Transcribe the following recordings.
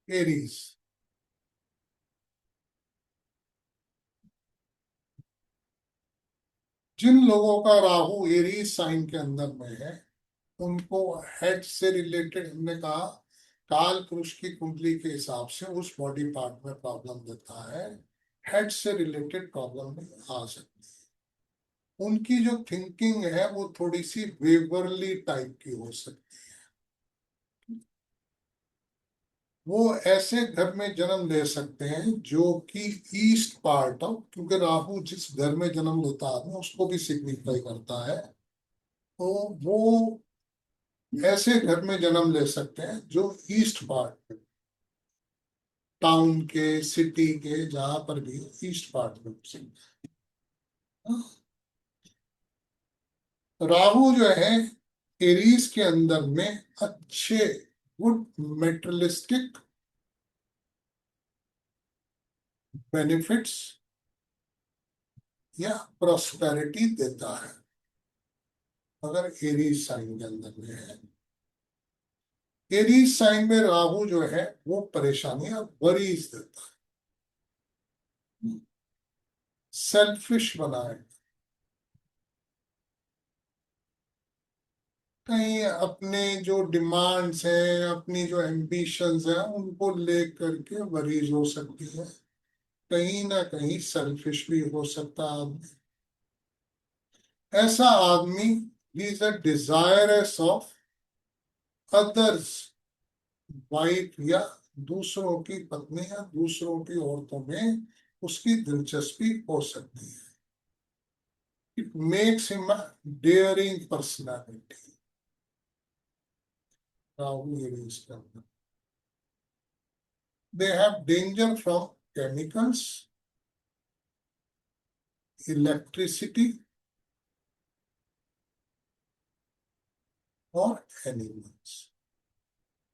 Aries, जिन लोगों का Rahu Aries sign के अंदर में है उनको हेड से रिलेटेड, हमने कहा काल पुरुष की कुंडली के हिसाब से उस बॉडी पार्ट में प्रॉब्लम देता है, हेड से रिलेटेड प्रॉब्लम में आ सकती है। उनकी जो थिंकिंग है वो थोड़ी सी वेवरली टाइप की हो सकती है। वो ऐसे घर में जन्म ले सकते हैं जो कि ईस्ट पार्ट ऑफ, क्योंकि राहु जिस घर में जन्म लेता है उसको भी सिग्निफाई करता है, तो वो ऐसे घर में जन्म ले सकते हैं जो ईस्ट पार्ट, टाउन के, सिटी के, जहां पर भी ईस्ट पार्ट में हो सकते हैं। राहु जो है एरीज के अंदर में अच्छे गुड मेटेरियलिस्टिक बेनिफिट्स या प्रोस्पेरिटी देता है अगर एरीज साइन के अंदर में है। एरीज साइन में राहु जो है वो परेशानियां वरीज देता है, सेल्फिश बनाए, कहीं अपने जो डिमांड्स हैं, अपनी जो एम्बिशंस हैं उनको लेकर के वरीज हो सकती है, कहीं ना कहीं सेल्फिश भी हो सकता है आदमी। ऐसा आदमी is a desirous of others wife, या दूसरों की पत्नी या दूसरों की औरतों में उसकी दिलचस्पी हो सकती है। It makes him a daring personality. Rahu Aries का, they have danger from chemicals, electricity और एनिमल्स।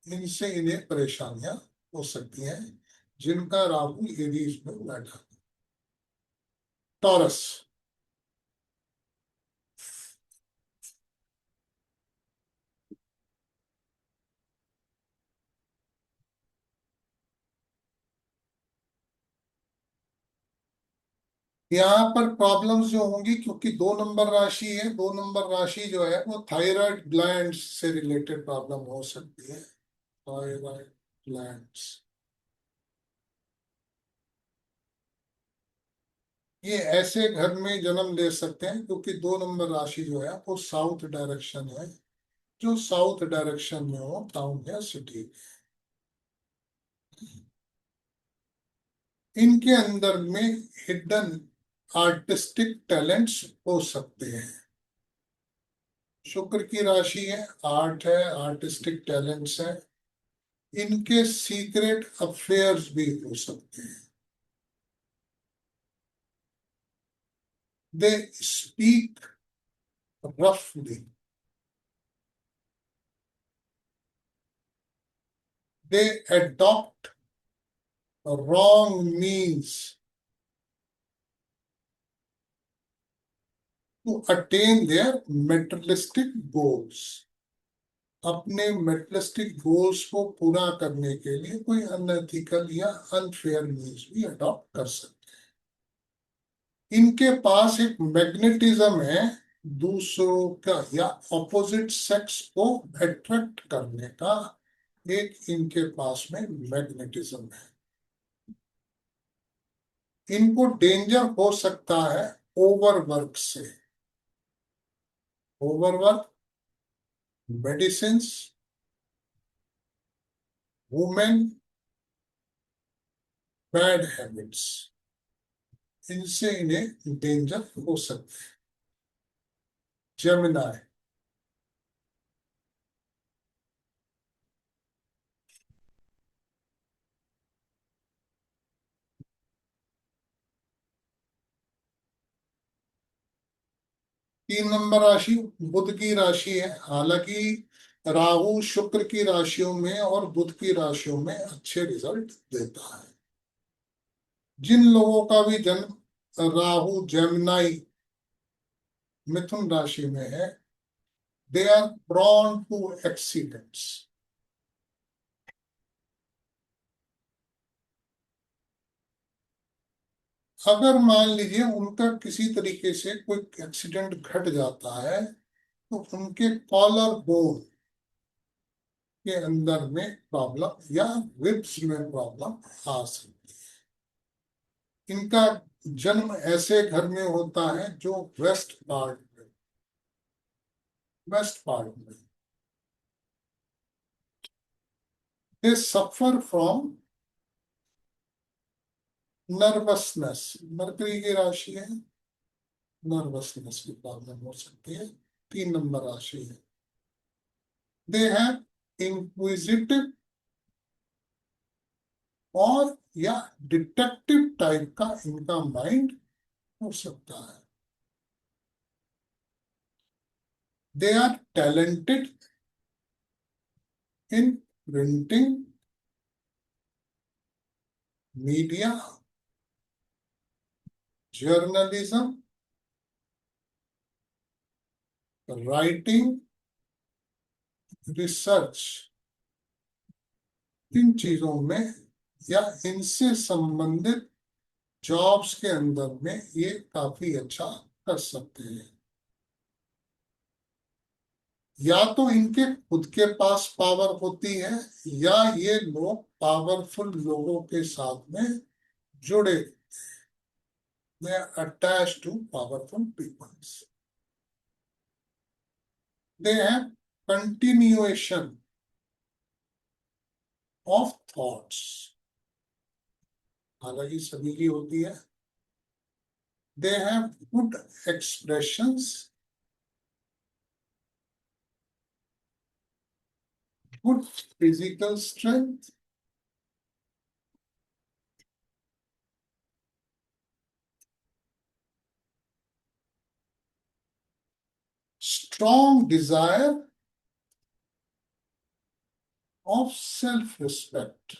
इनसे इन्हें परेशानियां हो सकती हैं जिनका राहु एरीज में बैठा। टॉरस, यहाँ पर प्रॉब्लम्स जो होंगी क्योंकि 2 नंबर राशि है, 2 नंबर राशि जो है वो थायराइड ग्लैंड से रिलेटेड प्रॉब्लम हो सकती है। थायराइड ग्लैंड्स, ये ऐसे घर में जन्म ले सकते हैं क्योंकि 2 नंबर राशि जो है वो साउथ डायरेक्शन है, जो साउथ डायरेक्शन में हो टाउन या सिटी। इनके अंदर में हिडन आर्टिस्टिक टैलेंट्स हो सकते हैं। शुक्र की राशि है, आर्ट है, आर्टिस्टिक टैलेंट्स है, इनके सीक्रेट अफेयर्स भी हो सकते हैं। दे स्पीक रफली, दे adopt wrong means to attain their materialistic goals। अपने मेटलिस्टिक गोल्स को पूरा करने के लिए कोई अनएथिकल या अनफेयर मीन्स भी अडॉप्ट कर सकते हैं। इनके पास एक मैग्नेटिज्म है दूसरों का या ऑपोजिट सेक्स को अट्रैक्ट करने का, एक इनके पास में मैग्नेटिज्म है। इनको डेंजर हो सकता है ओवरवर्क से, overwork, medicine, women, bad habits, इनसे इन्हें डेंजर हो सकता है। जेमिनाई, 3 नंबर राशि बुध की राशि है। हालांकि राहु शुक्र की राशियों में और बुध की राशियों में अच्छे रिजल्ट देता है। जिन लोगों का भी जन्म राहु जेमिनाई मिथुन राशि में है, they are prone to accidents. अगर मान लीजिए उनका किसी तरीके से कोई एक्सीडेंट घट जाता है तो उनके कॉलर बोन के अंदर में प्रॉब्लम या रिब्स में प्रॉब्लम आ सकती है। इनका जन्म ऐसे घर में होता है जो वेस्ट पार्ट में दे सफर फ्रॉम नर्वसनेस। मरकरी की राशि है, नर्वसनेस की प्रॉब्लम हो सकती है। 3 नंबर राशि है। दे हैव इंक्विजिटिव और या डिटेक्टिव टाइप का इनका माइंड हो सकता है। They are talented in printing, media, journalism, writing, research. इन चीजों में या इनसे संबंधित जॉब्स के अंदर में ये काफी अच्छा कर सकते हैं। या तो इनके खुद के पास पावर होती है या ये लोग पावरफुल लोगों के साथ में जुड़े, they are attached to powerful peoples. They have continuation of thoughts, हालांकि सभी की होती है। They have good expressions, good physical strength, strong desire of self-respect,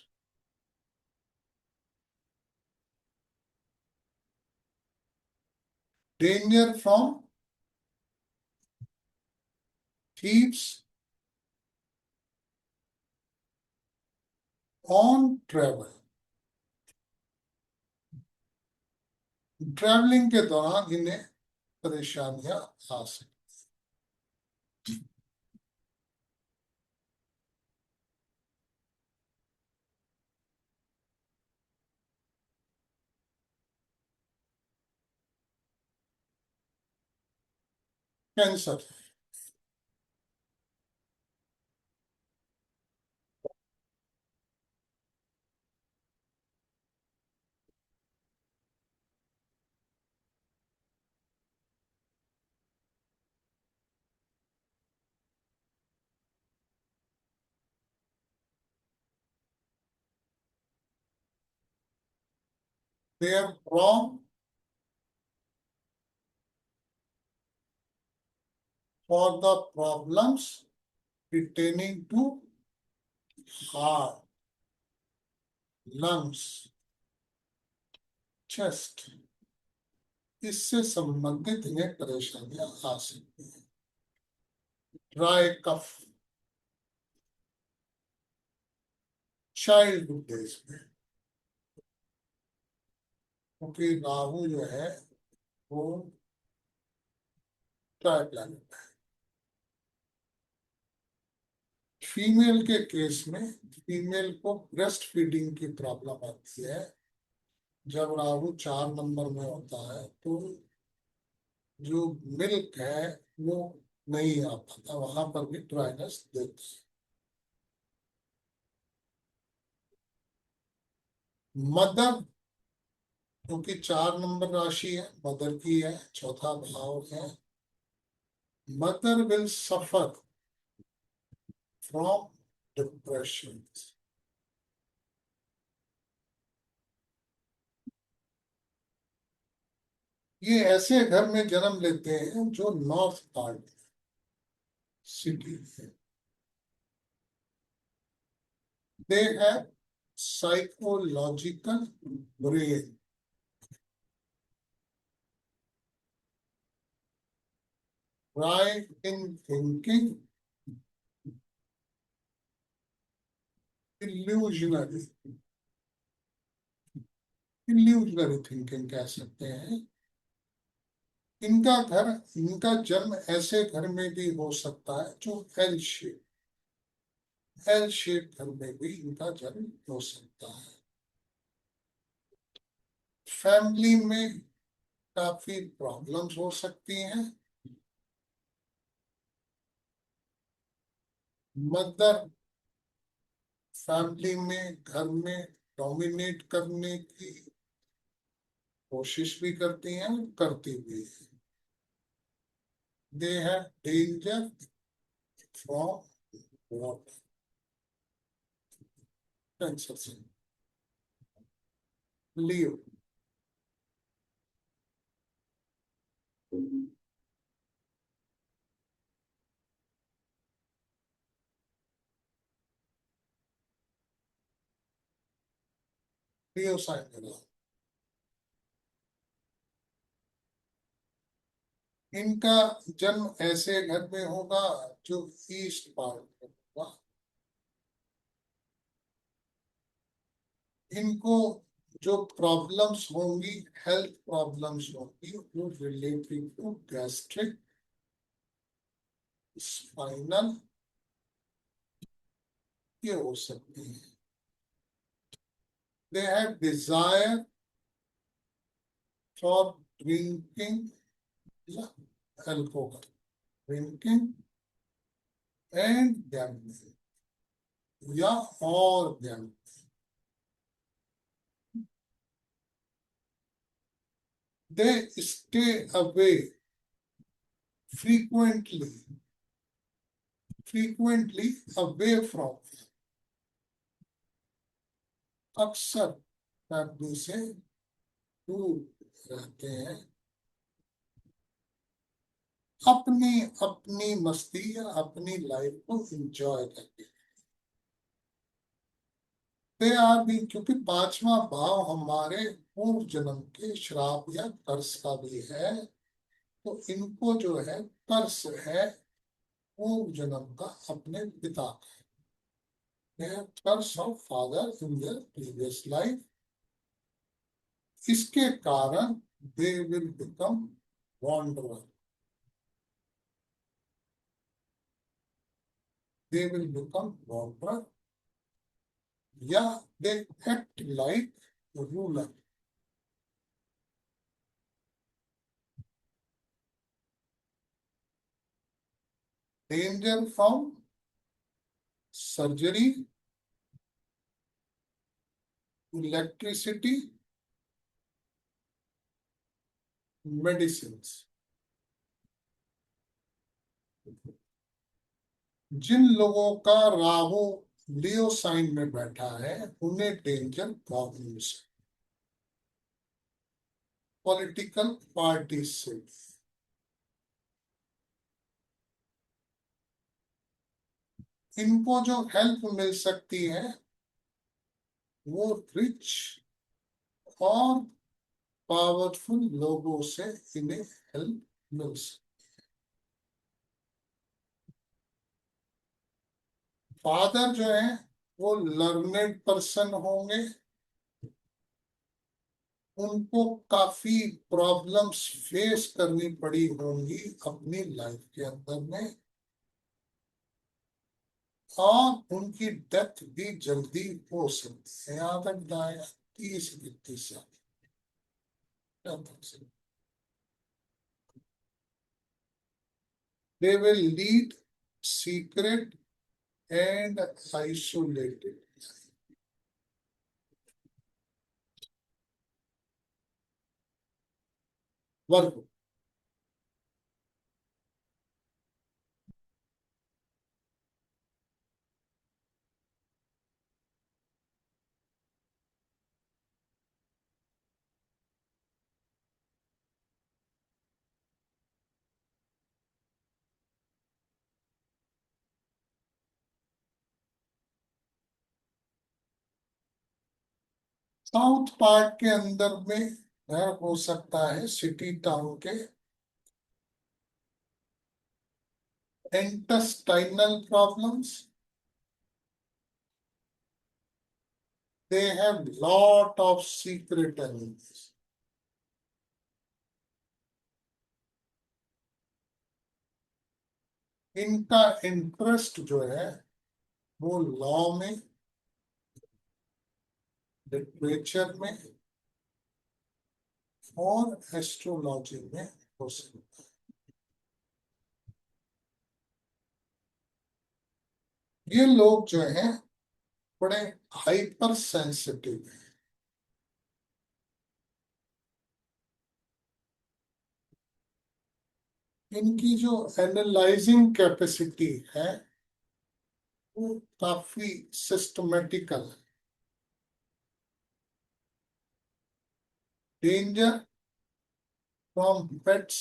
danger from thieves on travel। Travelling के दौरान इन्हें परेशानियां आ सकती। Cancer, they are wrong for the problems pertaining to heart, lungs, chest। इससे संबंधित इन्हें परेशानियां आ सकती हैं। ड्राई कफ चाइल्डहुड डेज में, क्योंकि राहु जो है वो ट्राई प्लैनेट है। फीमेल के केस में फीमेल को ब्रेस्ट फीडिंग की प्रॉब्लम आती है। जब राहु 4 नंबर में होता है तो जो मिल्क है वो नहीं आ पाता, वहां पर भी ड्राइनेस देती है। मदर, क्योंकि 4 नंबर राशि है, मदर की है, चौथा भाव है। Mother will suffer from depression. ये ऐसे घर में जन्म लेते हैं जो नॉर्थ पार्ट सिटी है। They have psychological brain, right in thinking, illusionary। Illusionary thinking कह सकते हैं। इनका जन्म ऐसे घर में भी हो सकता है जो एल शेप घर में भी इनका जन्म हो सकता है। फैमिली में काफी प्रॉब्लम्स हो सकती हैं। मदर फैमिली में घर में डोमिनेट करने की कोशिश भी करती हैं, करती भी है। दे have danger from water, cancer से। लियो लियो साइन। इनका जन्म ऐसे घर में होगा जो ईस्ट पार्ट में होगा। इनको जो प्रॉब्लम्स होंगी, हेल्थ प्रॉब्लम्स होंगी, वो रिलेटेड टू गैस्ट्रिक, स्पाइनल, ये हो सकती है। They have desire for drinking alcohol, drinking and gambling, या और gambling. They stay away frequently frequently away from, अक्सर फैमिली से दूर रहते हैं, अपनी अपनी मस्ती या अपनी लाइफ को एंजॉय करते हैं। दे आर भी, क्योंकि पांचवा भाव हमारे पूर्व जन्म के श्राप या कर्स का भी है, तो इनको जो है कर्स है पूर्व जन्म का अपने पिता का, curse of father in their previous life. इसके कारण they will become wanderer, they will become wanderer, या they act like ruler। Danger from surgery, electricity, medicines। जिन लोगों का राहु लियो साइन में बैठा है उन्हें डेंजर प्रॉब्लम्स, पॉलिटिकल पार्टी से। इनको जो हेल्प मिल सकती है वो रिच और पावरफुल लोगों से इन्हें हेल्प मिल सकती। फादर जो है वो लर्नेड पर्सन होंगे, उनको काफी प्रॉब्लम्स फेस करनी पड़ी होंगी अपनी लाइफ के अंदर में, और उनकी डेथ भी जल्दी हो सकती है, यहाँ तक दाया 30-31 साल। They will lead secret and isolated work. South part के अंदर में घर हो सकता है, सिटी टाउन के। Intestinal problems, they have lot of secret enemies. इनका इंटरेस्ट जो है वो लॉ में, लिटरेचर में और एस्ट्रोलॉजी में हो सकता है। ये लोग जो हैं बड़े हाइपर सेंसिटिव हैं। इनकी जो एनालाइजिंग कैपेसिटी है वो काफी सिस्टमेटिकल है। डेंजर फ्रॉम पेट्स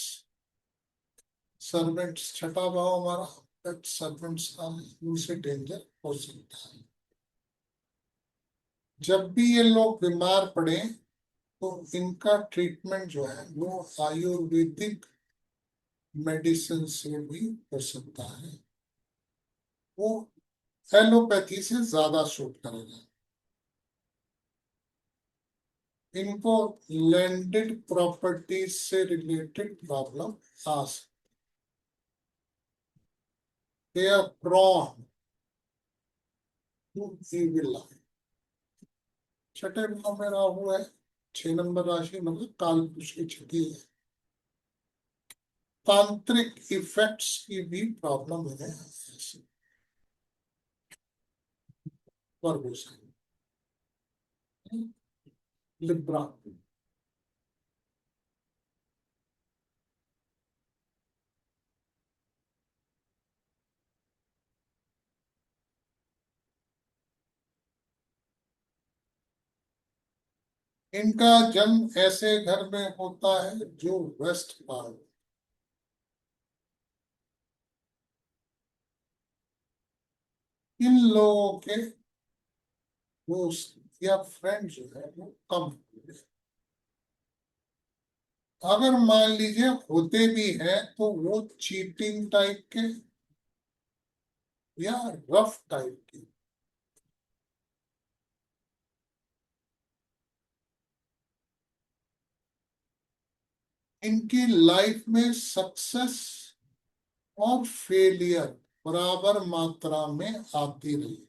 सर्वेंट्स, छठा भाव हमारा पेट सर्वेंट्स का, उनसे डेंजर हो सकता है। जब भी ये लोग बीमार पड़े तो इनका ट्रीटमेंट जो है वो आयुर्वेदिक मेडिसिन से भी हो सकता है। वो एलोपैथी से ज्यादा सूट करेगा। इनको लैंडेड प्रॉपर्टीज से रिलेटेड प्रॉब्लम आ सकती है। They are prone to evil eye। छठे भाव में राहु है, 6 नंबर राशि मतलब कालपुरुष की छठी है। तांत्रिक इफेक्ट्स की भी प्रॉब्लम है वर्गों से। लिब्रा, इनका जन्म ऐसे घर में होता है जो वेस्ट पार्ट, इन लोगों के दोस्त या फ्रेंड जो है वो कम होते हैं। अगर मान लीजिए होते भी हैं तो वो चीटिंग टाइप के या रफ टाइप के। इनकी लाइफ में सक्सेस और फेलियर बराबर मात्रा में आती रही।